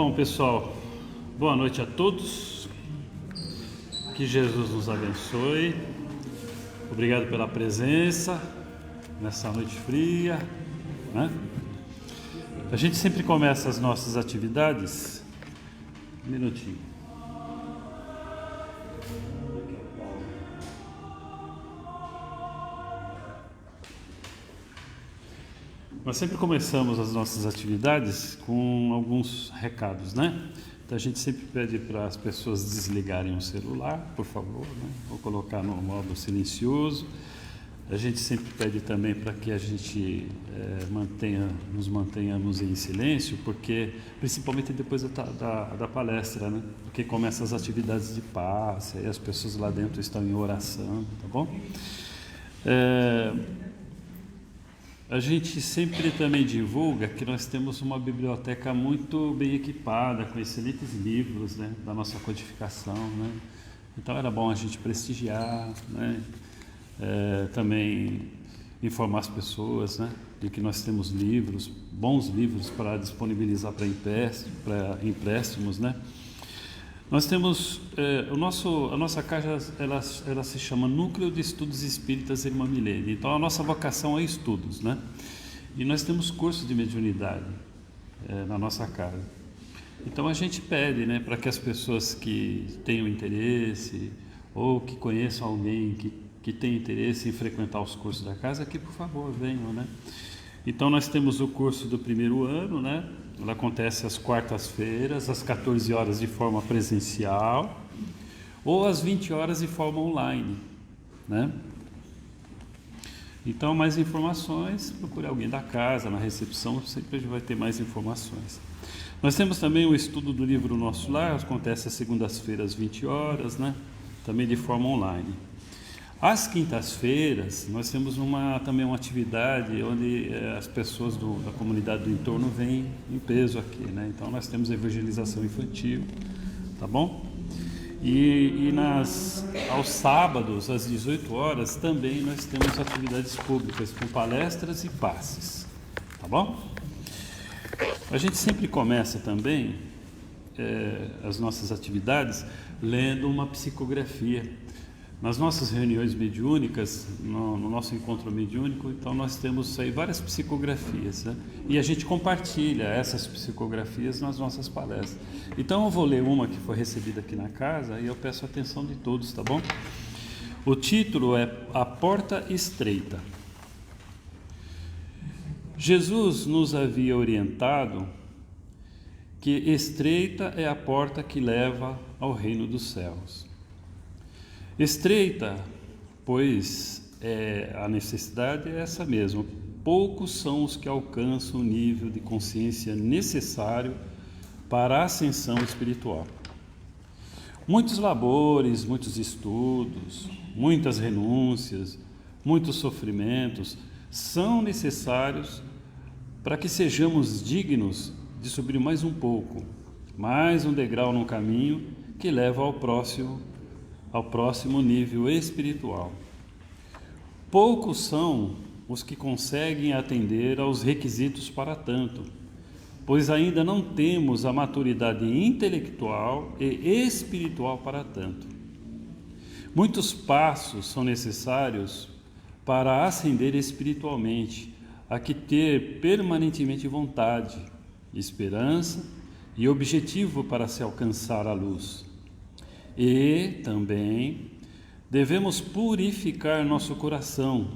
Bom, pessoal, boa noite a todos. Que Jesus nos abençoe. Obrigado pela presença nessa noite fria, né? A gente sempre começa as nossas atividades. Um minutinho. Nós sempre começamos as nossas atividades com alguns recados, né? Então a gente sempre pede para as pessoas desligarem o celular, por favor, né? Ou colocar no modo silencioso. A gente sempre pede também para que a gente nos mantenhamos em silêncio, porque principalmente depois da palestra, né? Porque começam as atividades de passe, aí as pessoas lá dentro estão em oração, tá bom? A gente sempre também divulga que nós temos uma biblioteca muito bem equipada, com excelentes livros, né, da nossa codificação, né? Então era bom a gente prestigiar, né? Também informar as pessoas, né, de que nós temos livros, bons livros para disponibilizar para empréstimos, né? Nós temos a nossa casa, ela se chama Núcleo de Estudos Espíritas Irmã Milene. Então a nossa vocação é estudos, né? E nós temos curso de mediunidade na nossa casa. Então a gente pede, né, para que as pessoas que tenham interesse ou que conheçam alguém que tem interesse em frequentar os cursos da casa, que por favor venham, né? Então nós temos o curso do primeiro ano, né? Ela acontece às quartas-feiras, às 14 horas de forma presencial ou às 20 horas de forma online, né? Então, mais informações, procure alguém da casa, na recepção, sempre a gente vai ter mais informações. Nós temos também o estudo do livro Nosso Lar, acontece às segundas-feiras, às 20 horas, né? Também de forma online. Às quintas-feiras, nós temos também uma atividade onde as pessoas da comunidade do entorno vêm em peso aqui, né? Então, nós temos a evangelização infantil, tá bom? E aos sábados, às 18 horas, também nós temos atividades públicas com palestras e passes, tá bom? A gente sempre começa também as nossas atividades lendo uma psicografia. Nas nossas reuniões mediúnicas, no nosso encontro mediúnico, então nós temos aí várias psicografias, né? E a gente compartilha essas psicografias nas nossas palestras. Então eu vou ler uma que foi recebida aqui na casa e eu peço a atenção de todos, tá bom? O título é A Porta Estreita. Jesus nos havia orientado que estreita é a porta que leva ao reino dos céus. Estreita, pois a necessidade é essa mesma. Poucos são os que alcançam o nível de consciência necessário para a ascensão espiritual. Muitos labores, muitos estudos, muitas renúncias, muitos sofrimentos são necessários para que sejamos dignos de subir mais um pouco, mais um degrau no caminho que leva ao próximo nível espiritual. Poucos são os que conseguem atender aos requisitos para tanto, pois ainda não temos a maturidade intelectual e espiritual para tanto. Muitos passos são necessários para ascender espiritualmente, há que ter permanentemente vontade, esperança e objetivo para se alcançar a luz. E também devemos purificar nosso coração,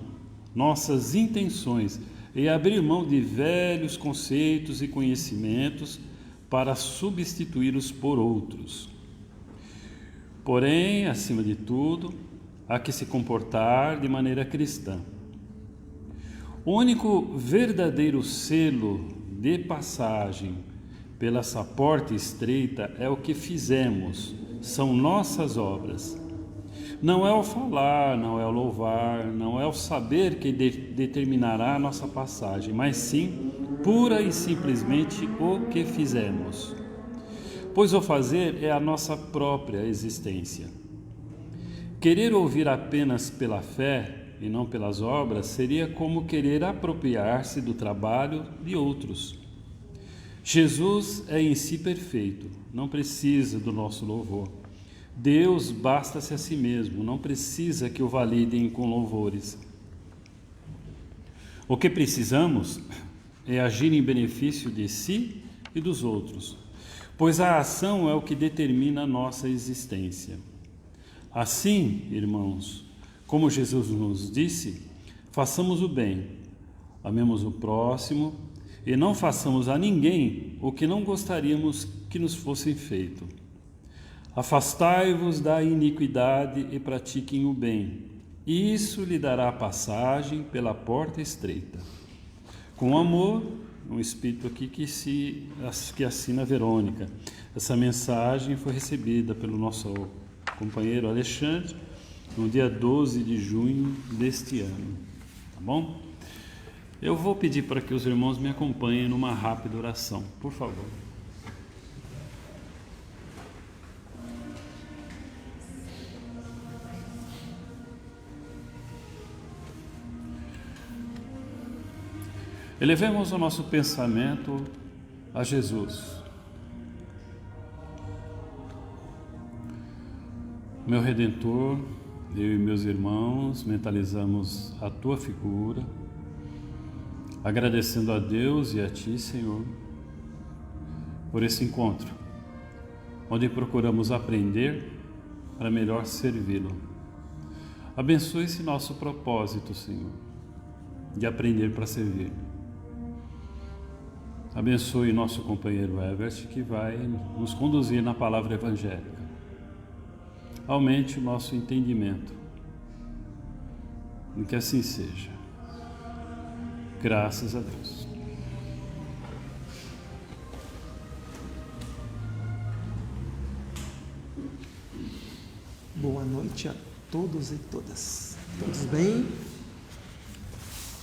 nossas intenções e abrir mão de velhos conceitos e conhecimentos para substituí-los por outros. Porém, acima de tudo, há que se comportar de maneira cristã. O único verdadeiro selo de passagem pela essa porta estreita é o que fizemos, são nossas obras. Não é o falar, não é o louvar, não é o saber que determinará a nossa passagem, mas sim, pura e simplesmente, o que fizemos. Pois o fazer é a nossa própria existência. Querer ouvir apenas pela fé e não pelas obras seria como querer apropriar-se do trabalho de outros. Jesus é em si perfeito, não precisa do nosso louvor. Deus basta-se a si mesmo, não precisa que o validem com louvores. O que precisamos é agir em benefício de si e dos outros, pois a ação é o que determina a nossa existência. Assim, irmãos, como Jesus nos disse, façamos o bem, amemos o próximo e não façamos a ninguém o que não gostaríamos que nos fosse feito. Afastai-vos da iniquidade e pratiquem o bem. Isso lhe dará passagem pela porta estreita. Com amor, um espírito aqui que assina Verônica. Essa mensagem foi recebida pelo nosso companheiro Alexandre no dia 12 de junho deste ano. Tá bom? Eu vou pedir para que os irmãos me acompanhem numa rápida oração, por favor. Elevemos o nosso pensamento a Jesus. Meu Redentor, eu e meus irmãos mentalizamos a Tua figura, agradecendo a Deus e a Ti, Senhor, por esse encontro, onde procuramos aprender para melhor servi-lo. Abençoe esse nosso propósito, Senhor, de aprender para servir. Abençoe nosso companheiro Everett, que vai nos conduzir na palavra evangélica. Aumente o nosso entendimento. E que assim seja. Graças a Deus. Boa noite a todos e todas. Todos bem?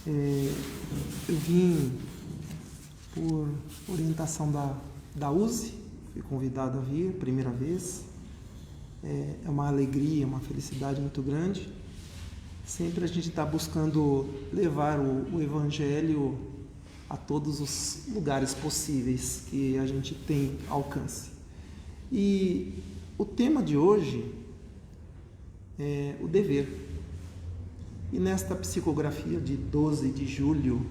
Eu vim por orientação da USE, fui convidado a vir, primeira vez. É uma alegria, uma felicidade muito grande. Sempre a gente está buscando levar o Evangelho a todos os lugares possíveis que a gente tem alcance. E o tema de hoje é o dever. E nesta psicografia de 12 de julho,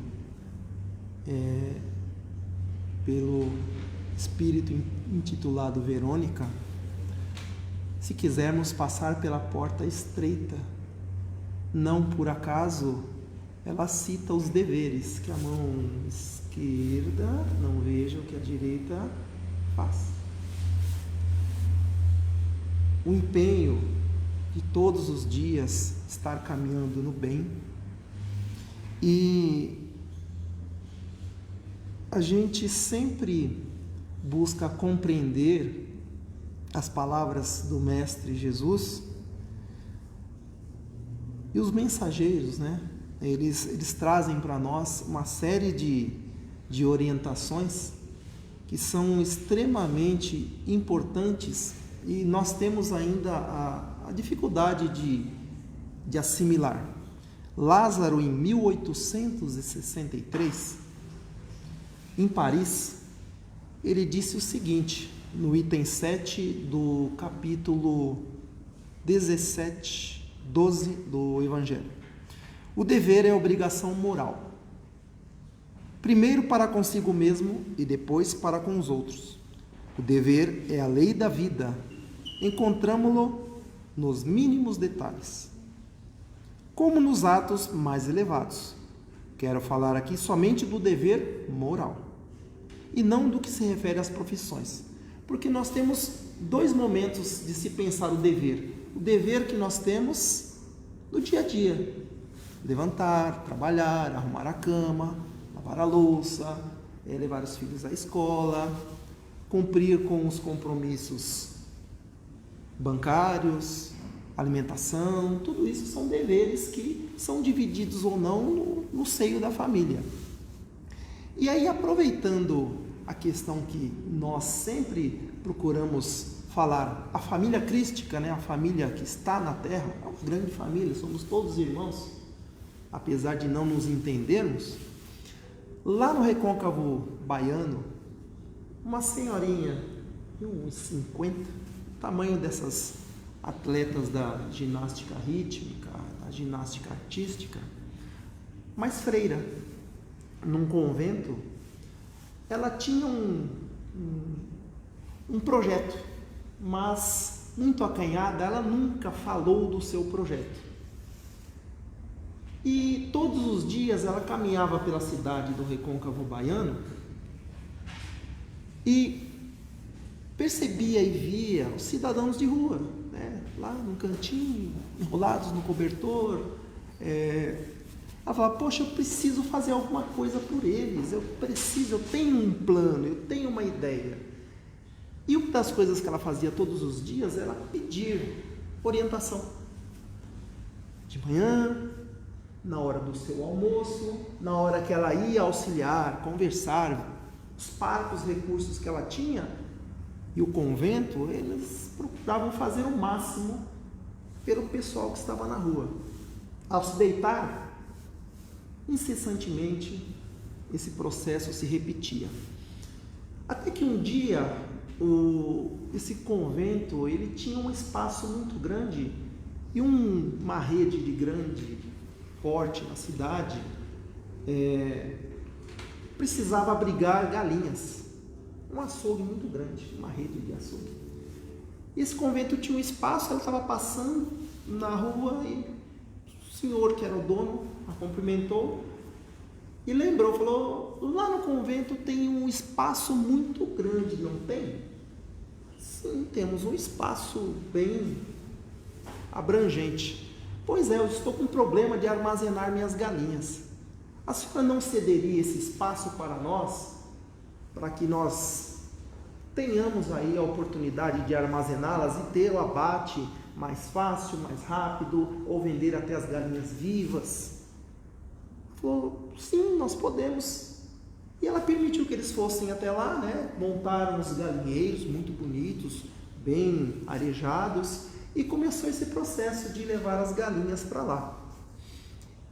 pelo espírito intitulado Verônica, se quisermos passar pela porta estreita, não por acaso ela cita os deveres, que a mão esquerda não veja o que a direita faz. O empenho de todos os dias estar caminhando no bem, e a gente sempre busca compreender as palavras do Mestre Jesus, e os mensageiros, né? Eles trazem para nós uma série de orientações que são extremamente importantes, e nós temos ainda a dificuldade de assimilar. Lázaro, em 1863, em Paris, ele disse o seguinte, no item 7 do capítulo 17, 12 do Evangelho: o dever é obrigação moral, primeiro para consigo mesmo e depois para com os outros. O dever é a lei da vida, encontramo-lo nos mínimos detalhes, como nos atos mais elevados. Quero falar aqui somente do dever moral, e não do que se refere às profissões, porque nós temos dois momentos de se pensar o dever. O dever que nós temos no dia a dia: levantar, trabalhar, arrumar a cama, lavar a louça, levar os filhos à escola, cumprir com os compromissos bancários, alimentação. Tudo isso são deveres que são divididos ou não no seio da família. E aí, aproveitando a questão que nós sempre procuramos falar, a família crística, né? A família que está na terra, é uma grande família, somos todos irmãos, apesar de não nos entendermos. Lá no Recôncavo Baiano, uma senhorinha de uns 50, tamanho dessas atletas da ginástica rítmica, da ginástica artística, mas freira, num convento. Ela tinha um projeto, mas muito acanhada, ela nunca falou do seu projeto. E todos os dias ela caminhava pela cidade do Recôncavo Baiano e percebia e via os cidadãos de rua, né, lá no cantinho, enrolados no cobertor. Ela falava: poxa, eu preciso fazer alguma coisa por eles, eu tenho um plano, eu tenho uma ideia. E uma das coisas que ela fazia todos os dias era pedir orientação. De manhã, na hora do seu almoço, na hora que ela ia auxiliar, conversar, os parcos recursos que ela tinha, e o convento, eles procuravam fazer o máximo pelo pessoal que estava na rua. Ao se deitar, incessantemente, esse processo se repetia. Até que um dia, esse convento, ele tinha um espaço muito grande e uma rede de grande porte na cidade precisava abrigar galinhas. Um açougue muito grande, uma rede de açougue. Esse convento tinha um espaço, ela estava passando na rua e o senhor, que era o dono, a cumprimentou e lembrou, falou: lá no convento tem um espaço muito grande, não tem? Sim, temos um espaço bem abrangente. Pois é, eu estou com um problema de armazenar minhas galinhas. A senhora não cederia esse espaço para nós, para que nós tenhamos aí a oportunidade de armazená-las e ter o abate mais fácil, mais rápido, ou vender até as galinhas vivas? Falou: sim, nós podemos. E ela permitiu que eles fossem até lá, né? Montaram os galinheiros muito bonitos, bem arejados, e começou esse processo de levar as galinhas para lá.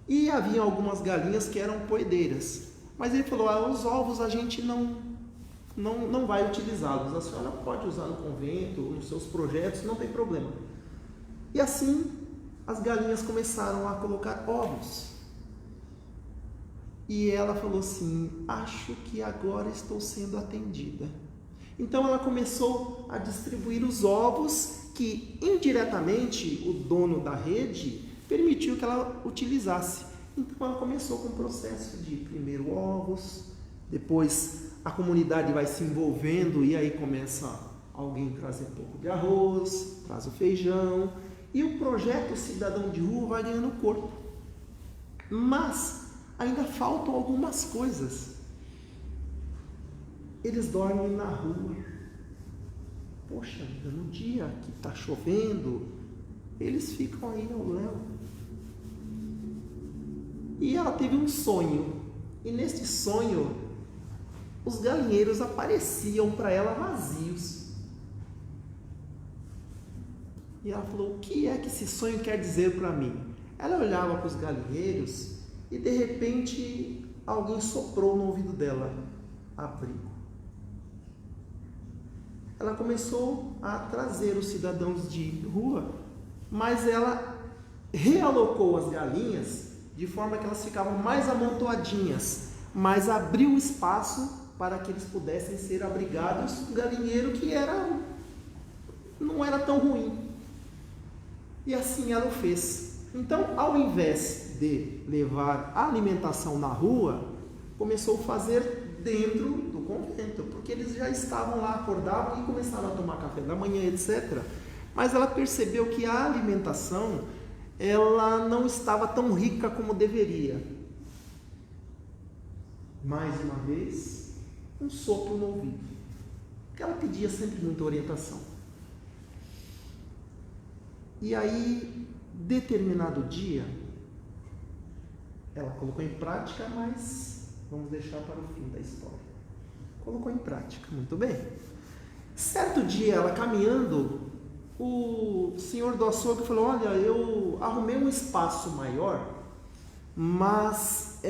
E havia algumas galinhas que eram poedeiras, mas ele falou: os ovos a gente não vai utilizá-los, a senhora pode usar no convento, nos seus projetos, não tem problema. E assim as galinhas começaram a colocar ovos. E ela falou assim: acho que agora estou sendo atendida. Então ela começou a distribuir os ovos que indiretamente o dono da rede permitiu que ela utilizasse. Então ela começou com o processo de primeiro ovos, depois a comunidade vai se envolvendo e aí começa alguém trazer um pouco de arroz, traz o feijão, e o projeto Cidadão de Rua vai ganhando corpo. Mas ainda faltam algumas coisas. Eles dormem na rua. Poxa vida, no dia que está chovendo, eles ficam aí ao léu. E ela teve um sonho, e nesse sonho os galinheiros apareciam para ela vazios. E ela falou: o que é que esse sonho quer dizer para mim? Ela olhava para os galinheiros e de repente alguém soprou no ouvido dela: abrigo. Ela começou a trazer os cidadãos de rua, mas ela realocou as galinhas de forma que elas ficavam mais amontoadinhas, mas abriu espaço para que eles pudessem ser abrigados no galinheiro, que não era tão ruim. E assim ela o fez. Então, ao invés de levar a alimentação na rua, começou a fazer dentro do convento, porque eles já estavam lá, acordavam e começaram a tomar café da manhã, etc. Mas ela percebeu que a alimentação, ela não estava tão rica como deveria. Mais uma vez, um sopro no ouvido, porque ela pedia sempre muita orientação. E aí, determinado dia, ela colocou em prática, mas vamos deixar para o fim da história. Colocou em prática, muito bem. Certo dia, ela caminhando, o senhor do açougue falou: olha, eu arrumei um espaço maior, mas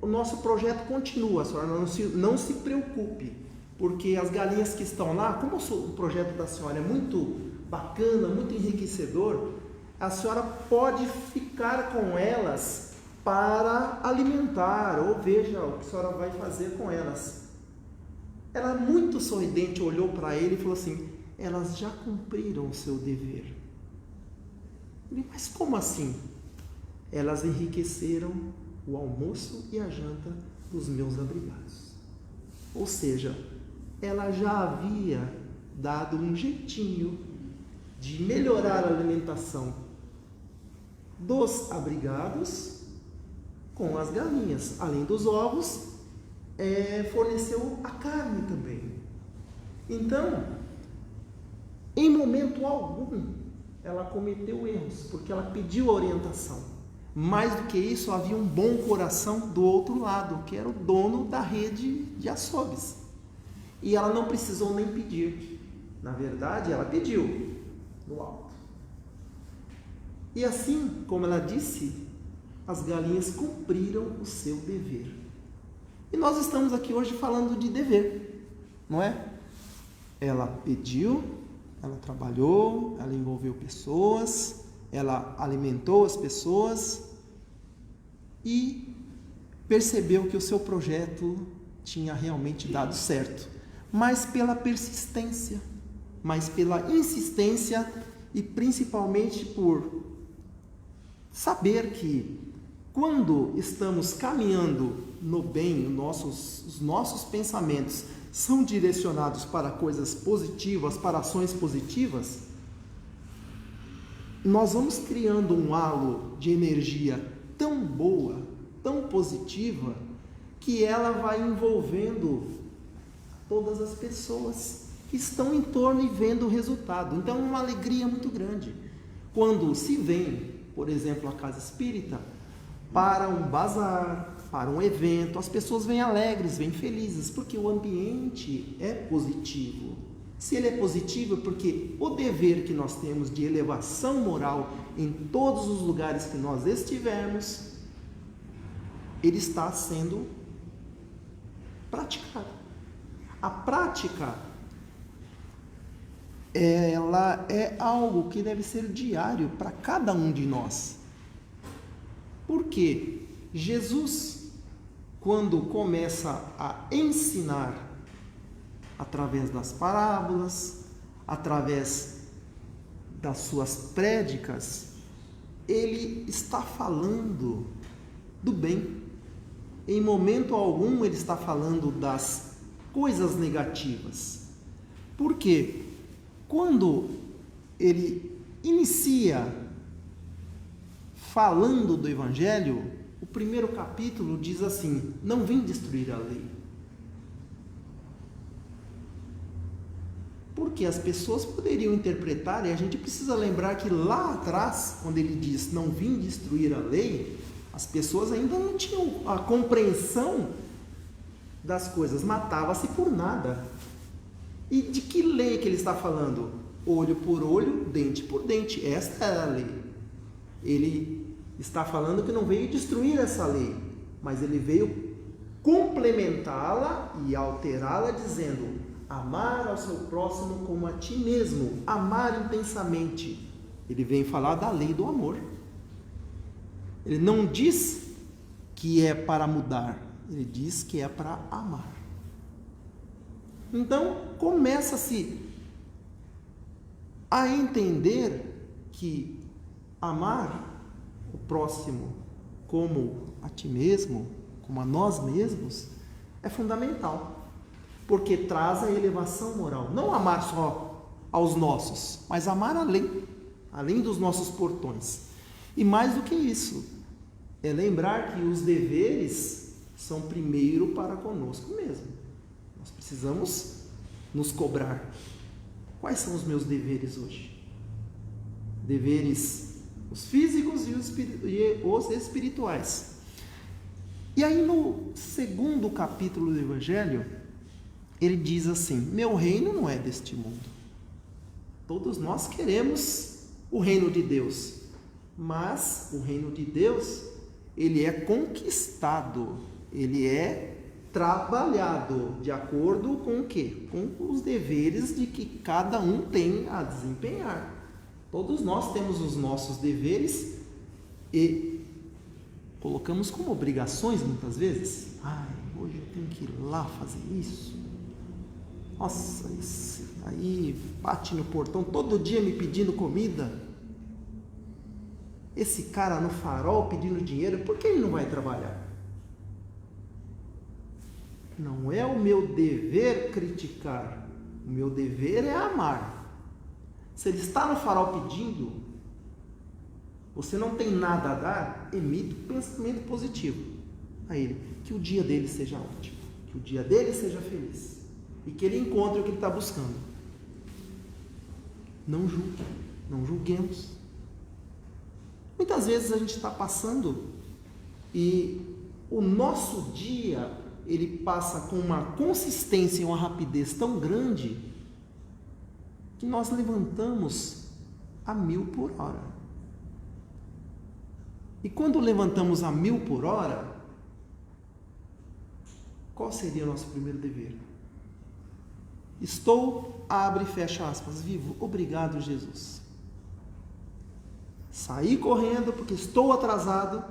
o nosso projeto continua, a senhora não se preocupe. porque as galinhas que estão lá, como o projeto da senhora é muito bacana, muito enriquecedor, a senhora pode ficar com elas para alimentar, ou veja o que a senhora vai fazer com elas. Ela, muito sorridente, olhou para ele e falou assim: elas já cumpriram o seu dever. Ele: mas como assim? Elas enriqueceram o almoço e a janta dos meus abrigados. Ou seja, ela já havia dado um jeitinho de melhorar a alimentação dos abrigados com as galinhas. Além dos ovos, forneceu a carne também. Então, em momento algum, ela cometeu erros, porque ela pediu a orientação. Mais do que isso, havia um bom coração do outro lado, que era o dono da rede de açougues. E ela não precisou nem pedir. Na verdade, ela pediu no alto. E assim, como ela disse, as galinhas cumpriram o seu dever. E nós estamos aqui hoje falando de dever, não é? Ela pediu, ela trabalhou, ela envolveu pessoas, ela alimentou as pessoas e percebeu que o seu projeto tinha realmente dado certo, mas pela persistência, mas pela insistência e principalmente por saber que quando estamos caminhando no bem, os nossos pensamentos são direcionados para coisas positivas, para ações positivas, nós vamos criando um halo de energia tão boa, tão positiva, que ela vai envolvendo todas as pessoas que estão em torno e vendo o resultado. Então é uma alegria muito grande quando se vem, por exemplo, a casa espírita para um bazar, para um evento, as pessoas vêm alegres, vêm felizes, porque o ambiente é positivo. Se ele é positivo, é porque o dever que nós temos de elevação moral em todos os lugares que nós estivermos, ele está sendo praticado. A prática, ela é algo que deve ser diário para cada um de nós. Porque Jesus, quando começa a ensinar através das parábolas, através das suas prédicas, ele está falando do bem. Em momento algum ele está falando das coisas negativas. Por quê? Quando ele inicia falando do Evangelho, o primeiro capítulo diz assim: não vim destruir a lei. Porque as pessoas poderiam interpretar, e a gente precisa lembrar que lá atrás, quando ele diz não vim destruir a lei, as pessoas ainda não tinham a compreensão das coisas, matava-se por nada. E de que lei que ele está falando? Olho por olho, dente por dente, esta era a lei. Ele está falando que não veio destruir essa lei, mas ele veio complementá-la e alterá-la, dizendo: amar ao seu próximo como a ti mesmo, amar intensamente. Ele vem falar da lei do amor. Ele não diz que é para mudar, ele diz que é para amar. Então, começa-se a entender que amar o próximo como a ti mesmo, como a nós mesmos, é fundamental, porque traz a elevação moral. Não amar só aos nossos, mas amar além dos nossos portões. E mais do que isso, é lembrar que os deveres são primeiro para conosco mesmo. Nós precisamos nos cobrar. Quais são os meus deveres hoje? Deveres, os físicos e os espirituais. E aí no segundo capítulo do Evangelho, ele diz assim: meu reino não é deste mundo. Todos nós queremos o reino de Deus, mas o reino de Deus, ele é conquistado, ele é trabalhado de acordo com o quê? Com os deveres de que cada um tem a desempenhar. Todos nós temos os nossos deveres e colocamos como obrigações muitas vezes. Hoje eu tenho que ir lá fazer isso. Nossa, esse aí bate no portão todo dia me pedindo comida. Esse cara no farol pedindo dinheiro, por que ele não vai trabalhar? Não é o meu dever criticar, o meu dever é amar. Se ele está no farol pedindo, você não tem nada a dar, emita um pensamento positivo a ele, que o dia dele seja ótimo, que o dia dele seja feliz e que ele encontre o que ele está buscando. Não julgue, não julguemos. Muitas vezes a gente está passando e o nosso dia ele passa com uma consistência e uma rapidez tão grande que nós levantamos a 1000 por hora. E quando levantamos a 1000 por hora, qual seria o nosso primeiro dever? Estou, abre e fecha aspas, vivo. Obrigado, Jesus. Saí correndo porque estou atrasado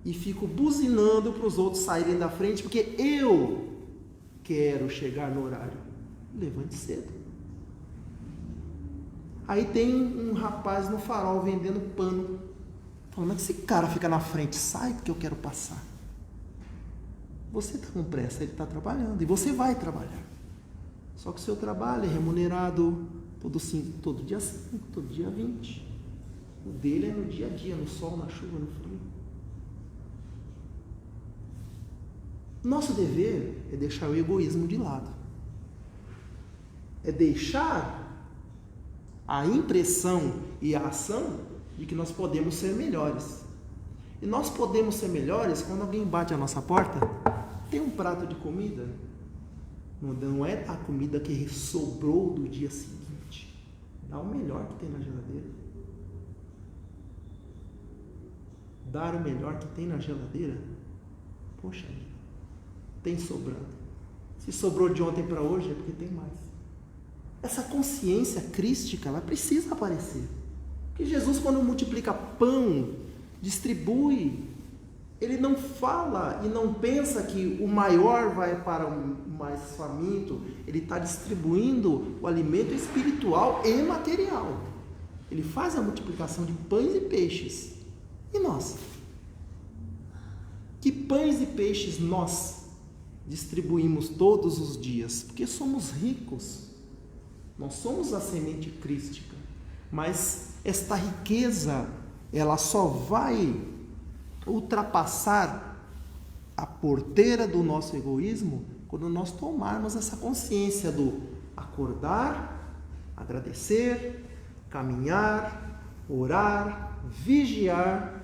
e fico buzinando para os outros saírem da frente porque eu quero chegar no horário. Levante cedo. Aí tem um rapaz no farol vendendo pano. Falando que esse cara fica na frente, sai porque eu quero passar. Você está com pressa, ele está trabalhando e você vai trabalhar. Só que o seu trabalho é remunerado todo dia 5, todo dia 20. O dele é no dia a dia, no sol, na chuva, no frio. Nosso dever é deixar o egoísmo de lado. É deixar a impressão e a ação de que nós podemos ser melhores. E nós podemos ser melhores quando alguém bate a nossa porta, tem um prato de comida, não é a comida que sobrou do dia seguinte. Dá o melhor que tem na geladeira. Dar o melhor que tem na geladeira, poxa, tem sobrando. Se sobrou de ontem para hoje é porque tem mais. Essa consciência crística, ela precisa aparecer. Porque Jesus, quando multiplica pão, distribui, ele não fala e não pensa que o maior vai para o mais faminto. Ele está distribuindo o alimento espiritual e material. Ele faz a multiplicação de pães e peixes. E nós? Que pães e peixes nós distribuímos todos os dias? Porque somos ricos. Nós somos a semente crística. Mas esta riqueza, ela só vai ultrapassar a porteira do nosso egoísmo quando nós tomarmos essa consciência do acordar, agradecer, caminhar, orar, vigiar,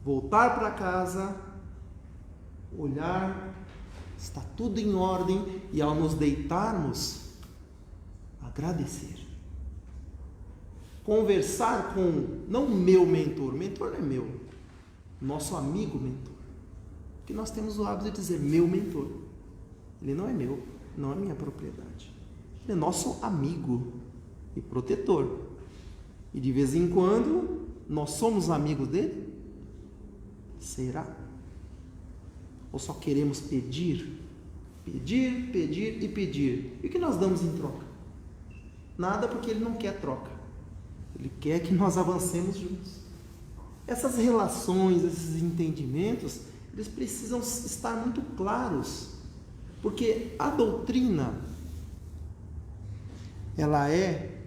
voltar para casa, olhar, está tudo em ordem e ao nos deitarmos, agradecer. Conversar com, não meu mentor não é meu, nosso amigo mentor. Porque nós temos o hábito de dizer meu mentor. Ele não é meu, não é minha propriedade. Ele é nosso amigo e protetor. E de vez em quando, nós somos amigos dele? Será? Ou só queremos pedir? Pedir, pedir e pedir. E o que nós damos em troca? Nada, porque ele não quer troca. Ele quer que nós avancemos juntos. Essas relações, esses entendimentos, eles precisam estar muito claros. Porque a doutrina, ela é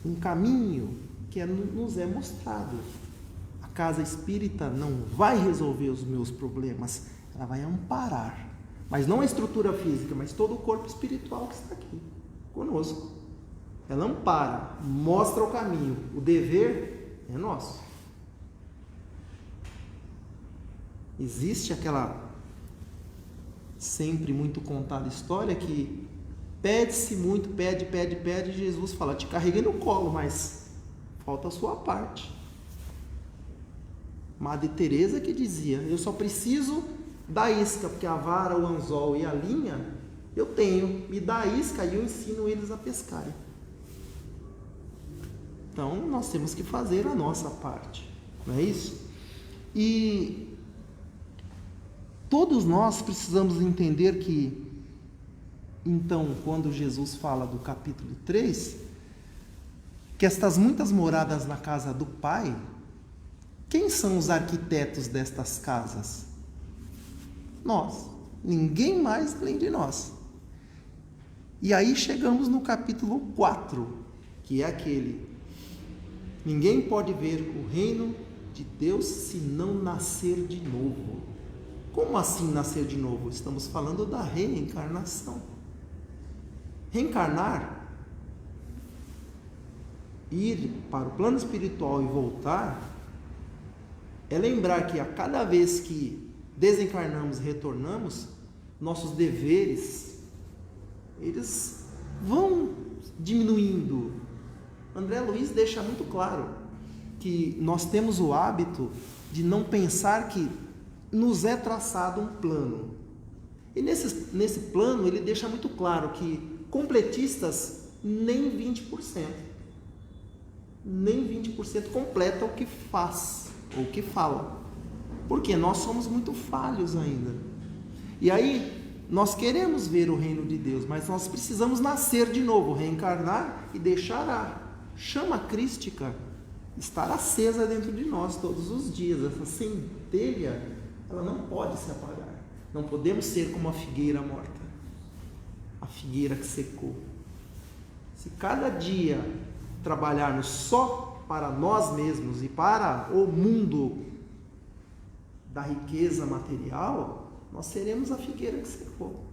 um caminho que nos é mostrado. A casa espírita não vai resolver os meus problemas, ela vai amparar. Mas não a estrutura física, mas todo o corpo espiritual que está aqui conosco. Ela ampara, mostra o caminho. O dever é nosso. Existe aquela sempre muito contada história que pede-se muito, pede, e Jesus fala, te carreguei no colo, mas falta a sua parte. Madre Teresa que dizia, eu só preciso da isca, porque a vara, o anzol e a linha eu tenho, me dá a isca e eu ensino eles a pescarem. Então nós temos que fazer a nossa parte, não é isso? E todos nós precisamos entender que, então, quando Jesus fala do capítulo 3, que estas muitas moradas na casa do Pai, quem são os arquitetos destas casas? Nós. Ninguém mais além de nós. E aí chegamos no capítulo 4, que é aquele: ninguém pode ver o reino de Deus se não nascer de novo. Como assim nascer de novo? Estamos falando da reencarnação. Reencarnar, ir para o plano espiritual e voltar, é lembrar que a cada vez que desencarnamos e retornamos, nossos deveres, eles vão diminuindo. André Luiz deixa muito claro que nós temos o hábito de não pensar que nos é traçado um plano. E nesse plano ele deixa muito claro que completistas nem 20%. Nem 20% completa o que faz, ou o que fala. Porque nós somos muito falhos ainda. E aí nós queremos ver o reino de Deus, mas nós precisamos nascer de novo, reencarnar e deixar a chama crística estar acesa dentro de nós todos os dias. Essa centelha, ela não pode se apagar. Não podemos ser como a figueira morta, a figueira que secou. Se cada dia trabalharmos só para nós mesmos e para o mundo da riqueza material, nós seremos a figueira que secou,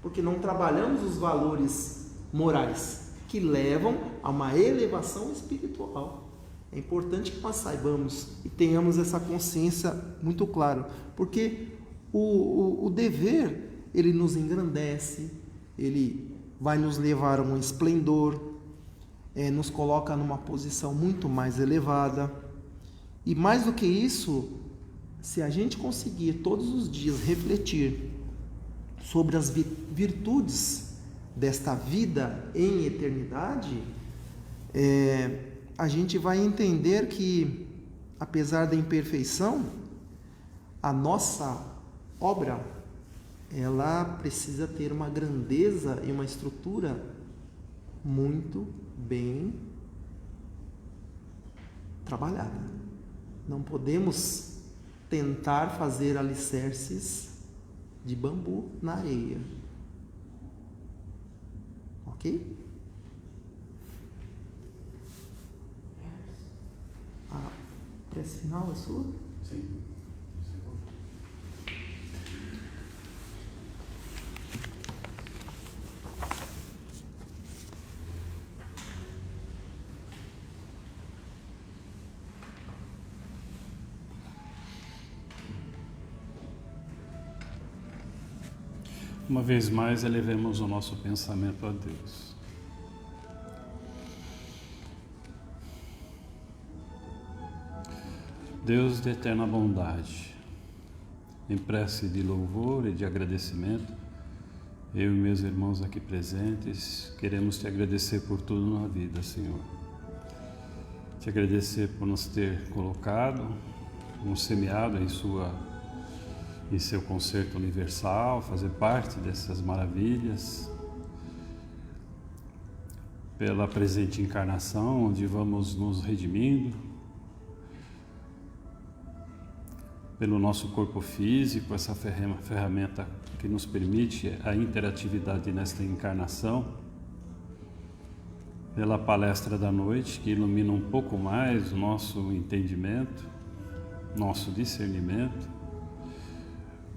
porque não trabalhamos os valores morais que levam a uma elevação espiritual. É importante que nós saibamos e tenhamos essa consciência muito clara, porque o dever, ele nos engrandece, ele vai nos levar a um esplendor, nos coloca numa posição muito mais elevada. E mais do que isso, se a gente conseguir todos os dias refletir sobre as virtudes desta vida em eternidade, a gente vai entender que, apesar da imperfeição, a nossa obra, ela precisa ter uma grandeza e uma estrutura muito bem trabalhada. Não podemos tentar fazer alicerces de bambu na areia. Ok? A prece final é sua? Sim. Uma vez mais, elevemos o nosso pensamento a Deus. Deus de eterna bondade, em prece de louvor e de agradecimento, eu e meus irmãos aqui presentes, queremos te agradecer por tudo na vida, Senhor. Te agradecer por nos ter colocado, nos semeado em seu concerto universal, fazer parte dessas maravilhas, pela presente encarnação, onde vamos nos redimindo, pelo nosso corpo físico, essa ferramenta que nos permite a interatividade nesta encarnação, pela palestra da noite, que ilumina um pouco mais o nosso entendimento, nosso discernimento,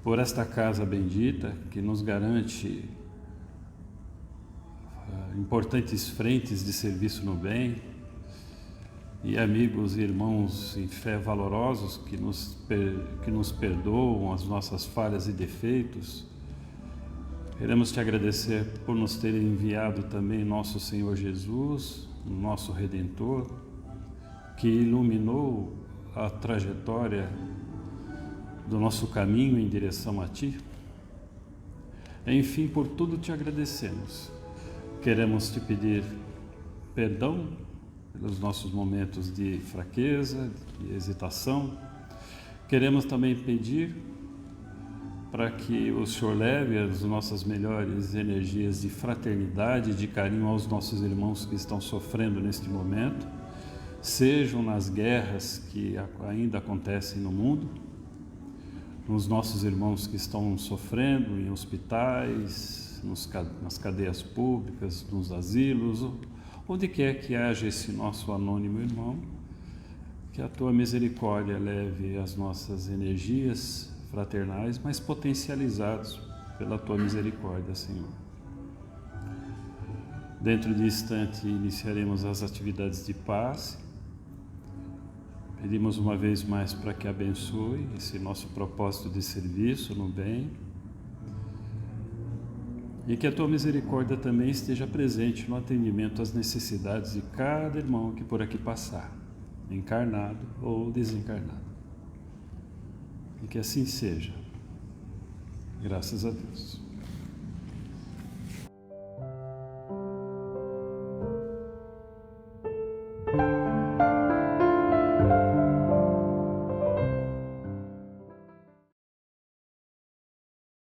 por esta casa bendita que nos garante importantes frentes de serviço no bem, e amigos e irmãos em fé valorosos que nos perdoam as nossas falhas e defeitos. Queremos te agradecer por nos ter enviado também nosso Senhor Jesus, nosso Redentor, que iluminou a trajetória do nosso caminho em direção a Ti. Enfim, por tudo te agradecemos. Queremos te pedir perdão pelos nossos momentos de fraqueza, de hesitação. Queremos também pedir para que o Senhor leve as nossas melhores energias de fraternidade, de carinho aos nossos irmãos que estão sofrendo neste momento, sejam nas guerras que ainda acontecem no mundo, nos nossos irmãos que estão sofrendo em hospitais, nas cadeias públicas, nos asilos, onde quer que haja esse nosso anônimo irmão, que a Tua misericórdia leve as nossas energias fraternais, mas potencializados pela Tua misericórdia, Senhor. Dentro de instante iniciaremos as atividades de paz. Pedimos uma vez mais para que abençoe esse nosso propósito de serviço no bem e que a Tua misericórdia também esteja presente no atendimento às necessidades de cada irmão que por aqui passar, encarnado ou desencarnado. E que assim seja. Graças a Deus.